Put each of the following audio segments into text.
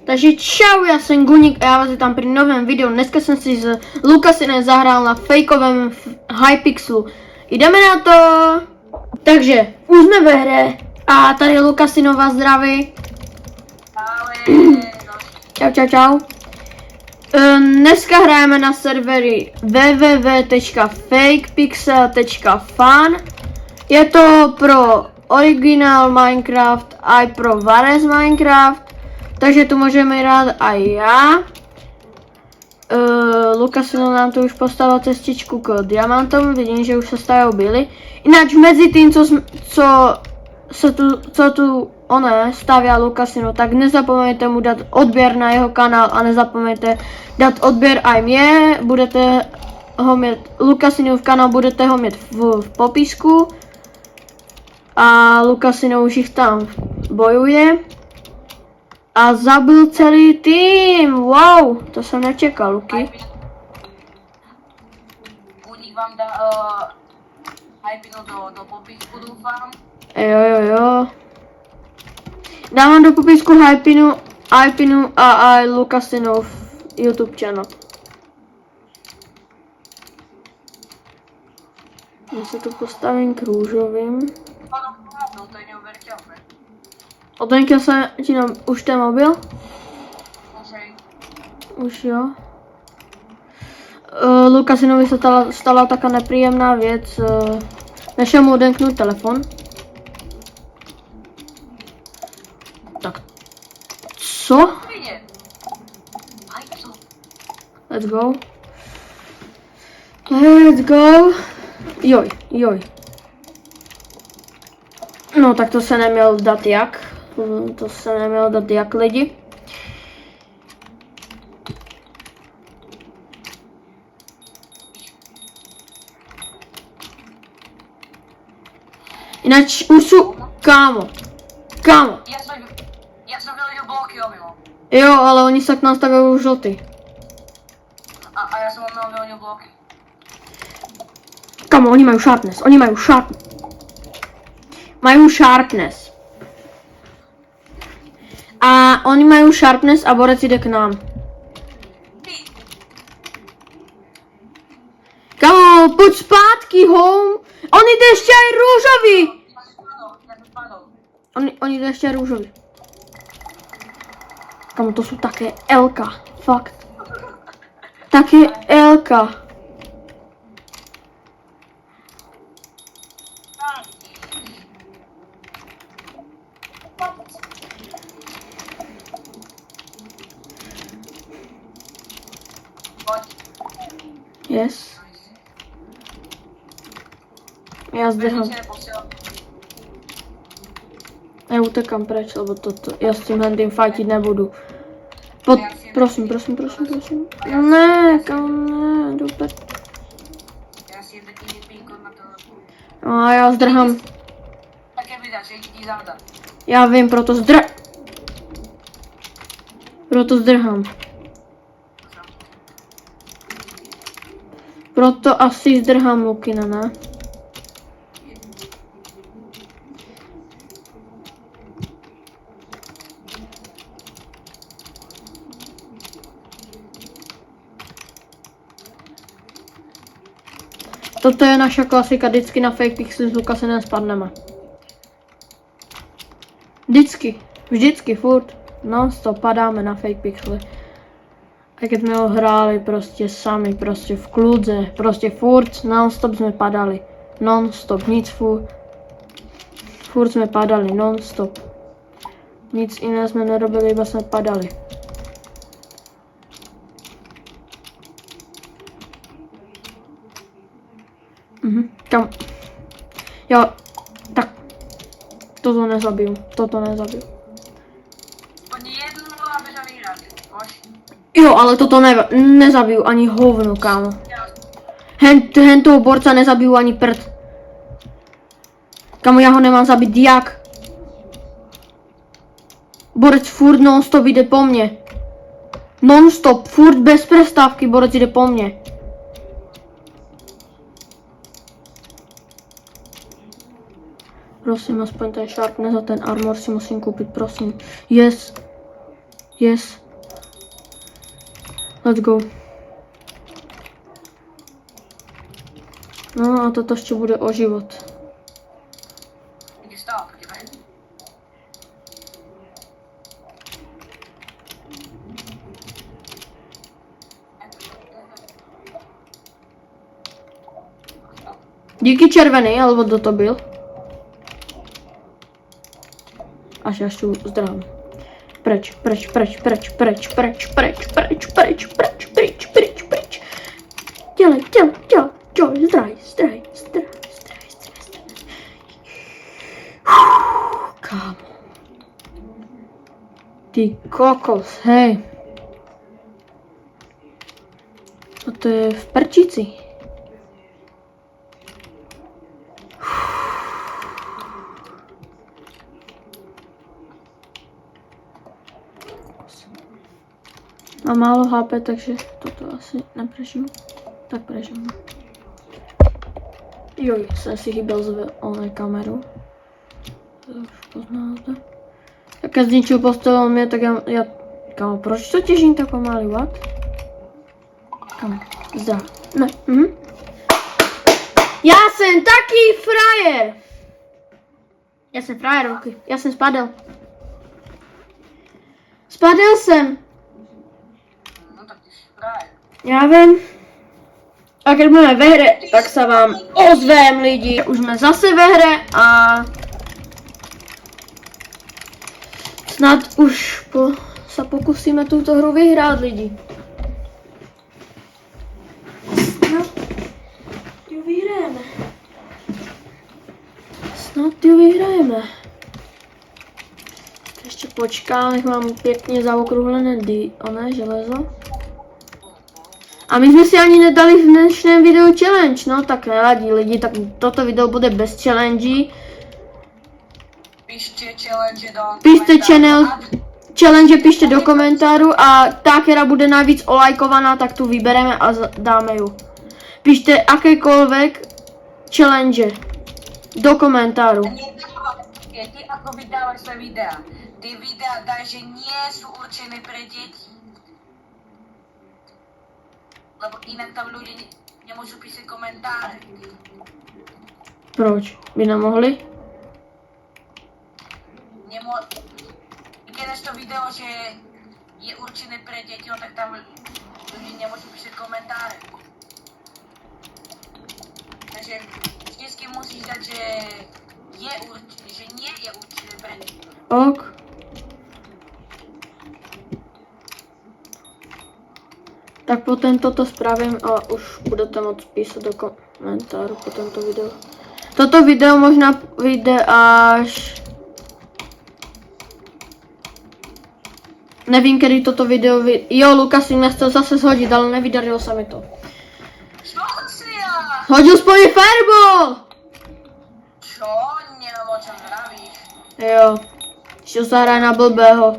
Takže čau, já jsem Guník a já vás vítám při novém videu. Dneska jsem si s Lukasinem zahrál na fejkovém Hypixelu. Jdeme na to! Takže, už jsme ve hře a tady Lukasino vás zdraví. Čau, čau, čau. Dneska hrajeme na servery www.fakepixel.fun. Je to pro originál Minecraft a pro Varez Minecraft. Takže tu můžeme hrát i já. Lukasino nám tu už postavil cestičku k diamantom, vidím, že už se staví byly. Ináč mezi tím, co tu staví Lukasino, tak nezapomeňte mu dát odběr na jeho kanál a nezapomeňte dát odběr i mě. Budete ho mít, Lukasinův kanál budete ho mít v popisku. A Lukasino už jich tam bojuje. A zabil celý tým, wow, to jsem nečekal, Luky. Guník vám dá Hypinu do popisku, doufám. Jo. Dávám do popisku Hypinu a Lukasinův YouTube channel. Já se tu postavím k růžovým. To je neuvěřitelné. Odenkl se ti už ten mobil? Okay. Už jo. Lukasinovi se stala taká nepříjemná věc. Nešel mu odenknout telefon. Tak. Co? Let's go. Let's go. Joj. No tak to se neměl dát jak. To se nemělo dát jak lidi. Ináč už jsou... Kámo. Já jsem vyhodil bloky, jo. Jo, ale oni se k nám staví už žlutý. A já jsem vám vyhodil bloky. Kámo, oni mají sharpness. A oni mají sharpness a borec jde k nám. Kámo, pojď zpátky home. On jde ještě aj růžový. Oni jde ještě aj růžový. Kámo, to jsou také Elka. Fakt. Také Elka. Yes. Já zdrhám. Já utekám preč, lebo já s tím handym fightit nebudu. Prosím. Ne, duper. Já si jen taky pínko na to. A já zdrhám. Také vydáš, že ti záda. Já vím, proto zdrhám. Proto asi zdrhám Lukina, ne? Toto je naša klasika, vždycky na fake pixel z Lukasinem spadneme. Vždycky, furt, non-stop padáme na fake pixely. A když jsme ho hráli prostě sami, prostě v kludze, prostě furt, non-stop jsme padali. Non-stop, furt jsme padali, non-stop. Nic jiného jsme nerobili, iba jsme padali. Tam. Jo, tak. Toto nezabiju. Oni jednu aby zavírali. Jo, ale toto nezabiju ani hovno, kámo. Hen toho borca nezabiju ani prd. Kámo, já ho nemám zabít jak? Borec furt non-stop jde po mně. Non-stop, furt bez přestávky, borec jde po mně. Prosím, aspoň ten sharpness a ten armor si musím koupit, prosím. Yes. Yes. Let's go. No a toto ještě bude o život. Jdi stát, jdeme. Díky červený, alebo kdo to byl? Až já šťu zdravím. Preč. Dělej, zdraj. Kámo. Ty kokos, hej. A to je v prčici. Mám málo HP, takže toto asi neprežiju. Tak prežiju. Jo, jsem si chyběl z kameru. To už poznáte. Jak já zničil postavil mě, tak já... Kámo, proč to těžím tak pomaly, what? Kámo, ne, Já jsem taký frajer! Já jsem frajer, ruky. Já jsem spadl. Spadl jsem. No tak ty jsi frajer. Já vím. A když budeme ve hře, tak se vám ozvem lidi. Už jsme zase ve hře a snad už se pokusíme tuto hru vyhrát lidi. Snad ju vyhrajeme. Ještě počkám, nech mám pěkně zaokrouhlené železo. A my jsme si ani nedali v dnešním videu challenge, no tak nevadí lidi, tak toto video bude bez challenge. Pište challenge do Pište komentářů. challenge pište do komentářů a ta, která bude nejvíc olajkovaná, tak tu vybereme a dáme ju. Pište akékoľvek challenge do komentářů. Ty ako vydávaš své videa. Ty videa daj, že nie sú určené pre deti. Lebo inak tam ľudia nemôžu písať komentáře. Proč? By nemohli? Keď dáš to video, že je určené pre deti, tak tam ľudia nemôžu písať komentáře. Takže vždycky musíš dať, že nie je určené pre deti. Ok. Tak potom toto spravím a už budete moct písat do komentářů po tomto videu. Toto video možná vyjde až... Nevím, kdy toto video vyjde. Jo, Lukas mě chtěl zase shodit, ale nevydarilo se mi to. Čo si ja? Hodil spolu fireball! Čo? Neviem, o čom vravíš. Jo. Ještě se hraje na blbého.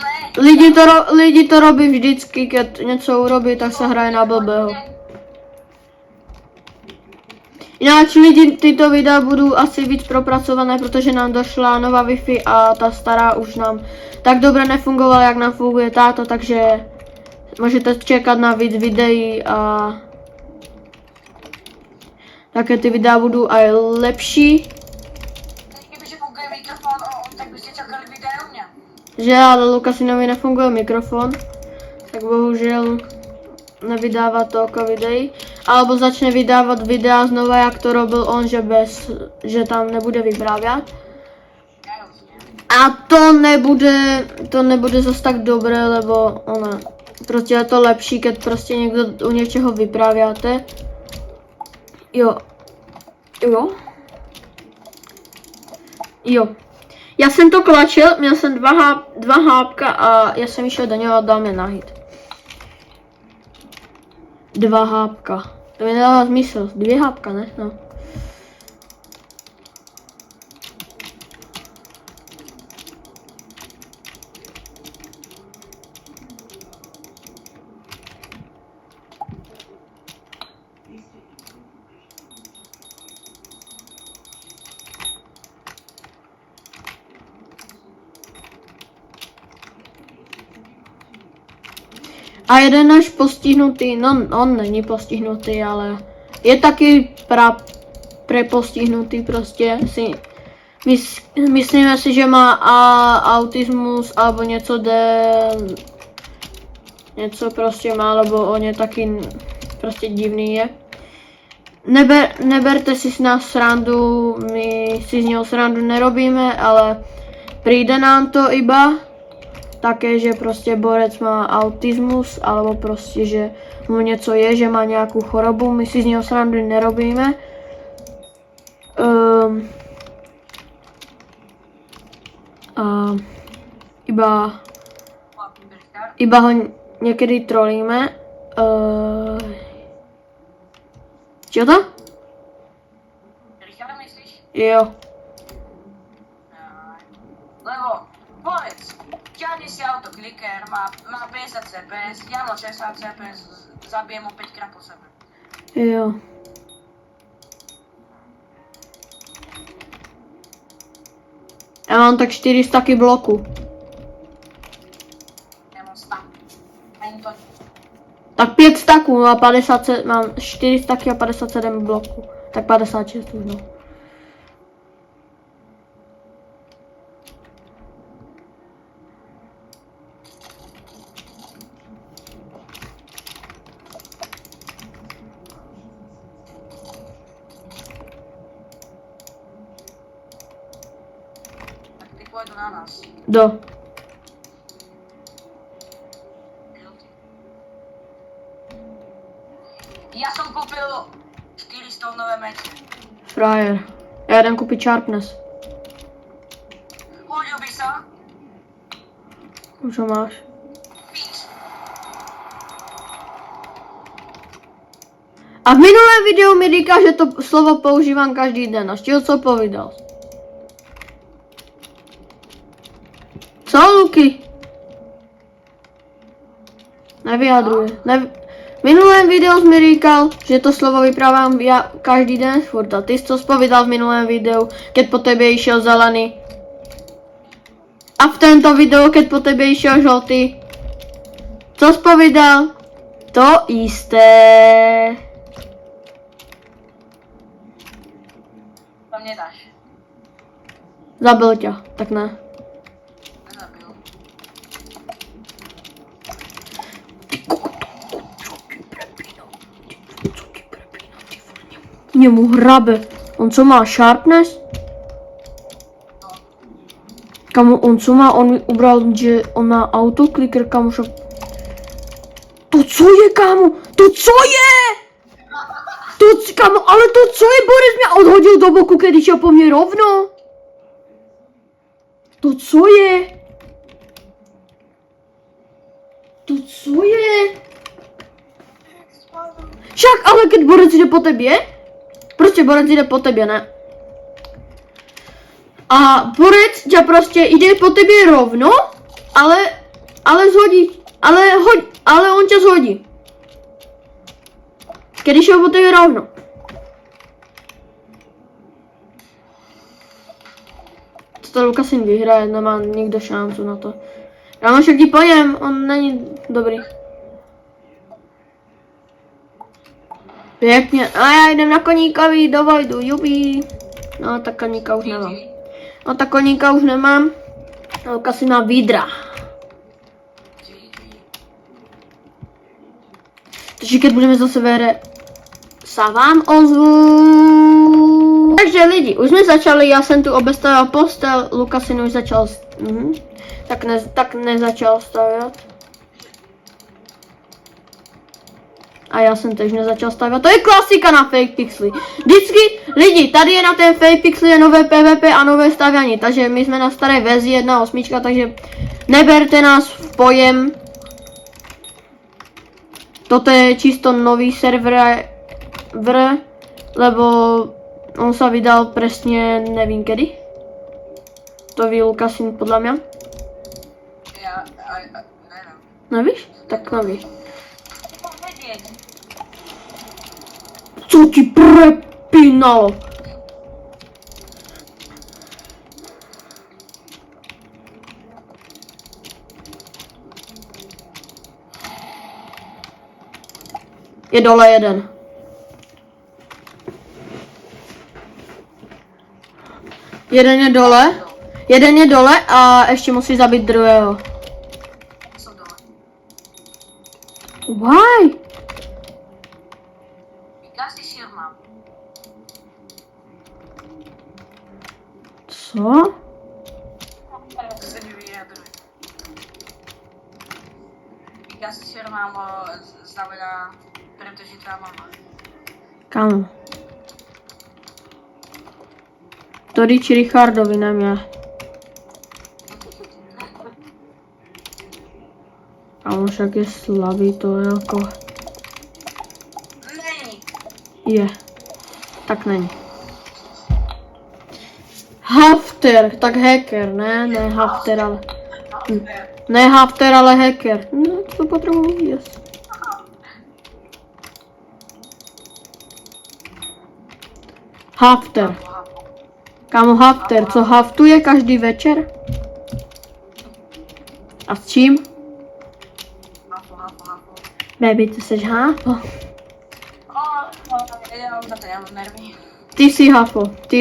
Ne. Lidi to robí vždycky, keď něco urobí, tak se hraje na blbého. Jinak lidi, tyto videa budou asi víc propracované, protože nám došla nová Wi-Fi a ta stará už nám tak dobře nefungovala, jak nám funguje táto, takže můžete čekat na víc videí a také ty videa budou aj lepší. Kebyže funguje mikrofon, tak byste čakali video u mě. Že ale Lukasinovi nefunguje mikrofon, tak bohužel nevydává toľko videí. Alebo začne vydávat videa znova, jak to robil on, že tam nebude vyprávět. A to nebude zase tak dobré, lebo prostě je to lepší, keď prostě někdo u něčeho vyprávěte. Jo. Já jsem to klačil, měl jsem dva hápka a já jsem šel do něho a dal mě na hit. 2 hápka. To mi nedává smysl. 2 hápka, ne? No. A jeden náš postihnutý, no on není postihnutý, ale je taky prepostihnutý prostě. Myslíme si, že má autismus alebo něco prostě má, lebo on je taky prostě divný je. Neberte si s nás srandu, my si z něho srandu nerobíme, ale přijde nám to iba také, že prostě borec má autismus, alebo prostě, že mu něco je, že má nějakou chorobu, my si z něho srandu nerobíme. Iba ho někdy trolíme. Čo to? Richard, myslíš? Jo. Lebo, povedz, ťahni si autokliker, má 50 CPS, Jano 60 CPS, zabije mu 5krát po sebe. Jo. Já mám tak 4 staky bloku. Já mám 100. Ani to. Tak 5 staků, mám 4 staky a 57 bloků. Tak 56 už no. Tak ty pojdu na nás. Do. Ja som kúpil 400 nové meče. Frajer. Já jdem koupit Sharpness. Hodil by sa? Už ho máš. Píč. A v minulém videu mi říká, že to slovo používám každý den. A z čeho co povídal? Co, Luky? Nevyjadruje. V minulém videu mi říkal, že to slovo vyprávám já každý den furt. A ty jsi to spovídal v minulém videu, keď po tebe išel zelený. A v tento videu, keď po tebe išel žlutý. Co spovídal? To isté. To mne dáš. Zabil tě, tak ne. Nezabil. Němu hrabe. On co má, Sharpness? Kamu, on co má, on ubral, že on má autokliker, kamu, však... To co je, kámo? To co je? Kámo, ale to co je, Boris mě odhodil do boku, když šel po mně rovno. To co je? To co je? Však, ale keď Borec jde po tebě, prostě Borec jde po tebě, ne? A Borec tě prostě jde po tebě rovno, ale zhodí, ale on tě zhodí. Když šel po tebě rovno. To Lukasin vyhraje, nemá nikdo šancu na to. Já však ti pojem, on není dobrý. Pěkně, a já jdem na koníkovi, do Vojdu, jubí. No tak koníka už nemám. No tak koníka už nemám. Lukasin má výdra. Takže keď budeme zase ve hře, sa vám ozvu. Takže lidi, už jsme začali, já jsem tu obestavil postel, Lukasin už začal, tak nezačal stavět. A já jsem tež nezačal stavět, to je klasika na Fake Pixely. Vždycky, lidi, tady je na té Fake Pixely je nové PvP a nové stavění, takže my jsme na staré verzi 1.8, takže neberte nás v pojem. Toto je čisto nový server, lebo on sa vydal presne nevím kedy. To ví Lukasin podľa mňa. Ja neviem. Nevíš? Tak nevíš. Mám vedieť. Co ti prepínalo? Je dole jeden. Jeden je dole a ještě musí zabít druhého. Som dole. Why? Gasti shield mám. Co? To se mi vyjadruje. Gasti shield mám znamená pretože mama. Kámo. To říči Richardovi, ne mě. Kámo, však je slabý to jako. Není. Je. Tak není. Hafter, tak hacker, ne Hafter, ale. Ne Hafter, ale hacker. No, to potřebuji vidět. Hafter. Kámo, Hafter, co haftuje každý večer? A s čím? Hafo. Baby, ty seš hafo. Já za to nemám nervy. Ty jsi hafo, ty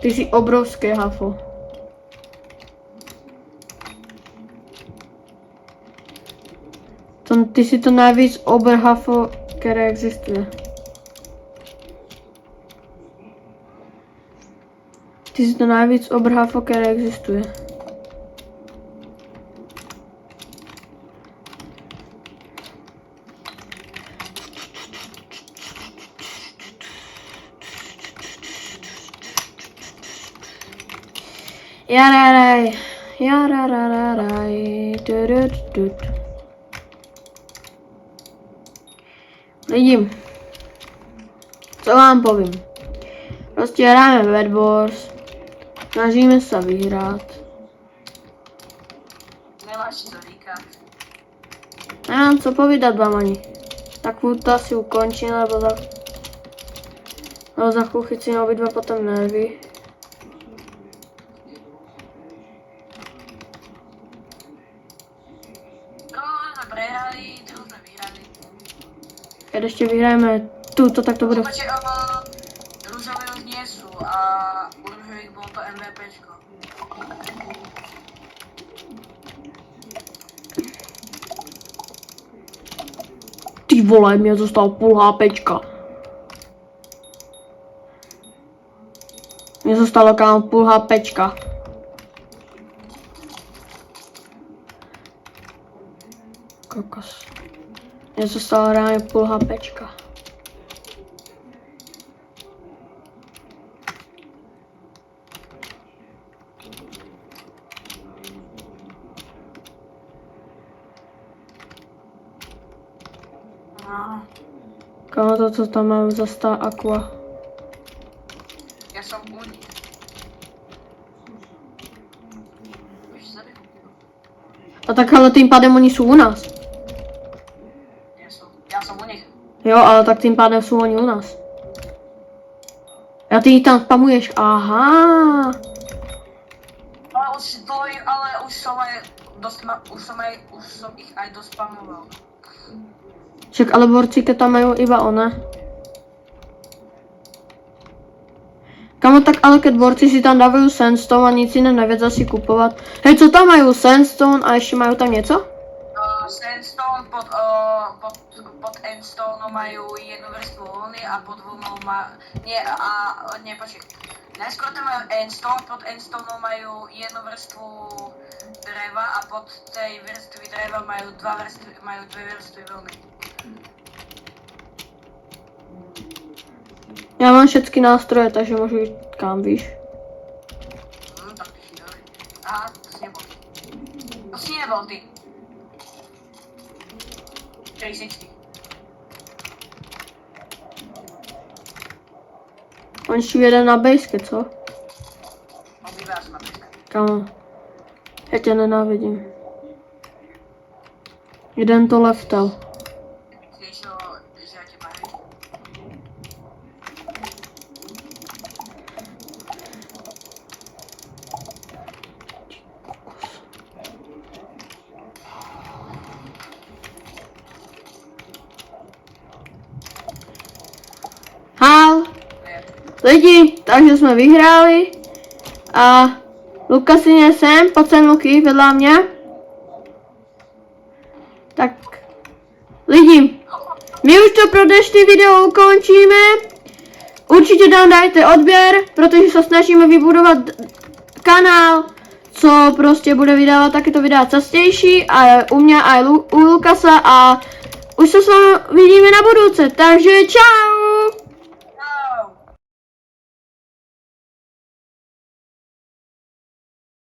jsi obrovský hafo. Ty jsi to nejvíc obrhafo, které existuje. Ty jsi to nejvíc obrhafo, které existuje. Jarararaj, Lidi, co vám povím? Prostě hrajeme Bad Wars, snažíme se vyhrát. Nemáš co říkat. Nemám co povídat vám ani. Tak to asi ukončím, nebo za chvíli chycím obidva potom nervy. Prehrali, druhou jsme vyhrali. Keď ještě vyhrajeme tuto, tak to bude. Počkej, růžové už nie sú a u růžových bolo to MVPčko. Ty vole, mě zostal půl HPčka. Mně zostalo kámo půl HPčka. Kokos. Mně zostalo reálně půl HPčka. No, Kámo, to co tam majú za Star Aqua. ja som u nich. Už sa vykúpil. A tak ale tím pádem oni jsou u nás. Ja som u nich. Jo, ale tak tím pádem jsou oni u nás. A ty tam spamuješ, aha. Ale už som aj už som ich aj dospamoval. Však ale borcíky tam mají iba one. Kamo, tak ale keď borci si tam dávají sandstone a nic jiné nevědza si kupovat. Hej, co tam mají? Sandstone a ještě mají tam něco? Sandstone pod endstone majú jednu vrstvu vlny a pod vlnou počkej. Najskôr tam majú endstone, pod endstone majú jednu vrstvu dreva a pod tej vrstvy dreva majú dve vrstvy vlny. Já mám všechny nástroje, takže můžu jít kam, víš? Tak ty si dobrý. Aha, to si nebol ty. 360. On ještě jede na bejske, co? Obývá som na píska. Kamo, já tě nenávidím. Jeden to leftel. Myslíš, že ja teba hej? Lidi, takže jsme vyhráli. A Lukasině sem, pojď sem Luky, vedle mě. Tak, lidi, my už to pro dnešní video ukončíme. Určitě tam dajte odběr, protože se snažíme vybudovat kanál, co prostě bude vydávat takéto videa častější a u mě a u Lukasa a už se s vámi vidíme na budouce, takže čau!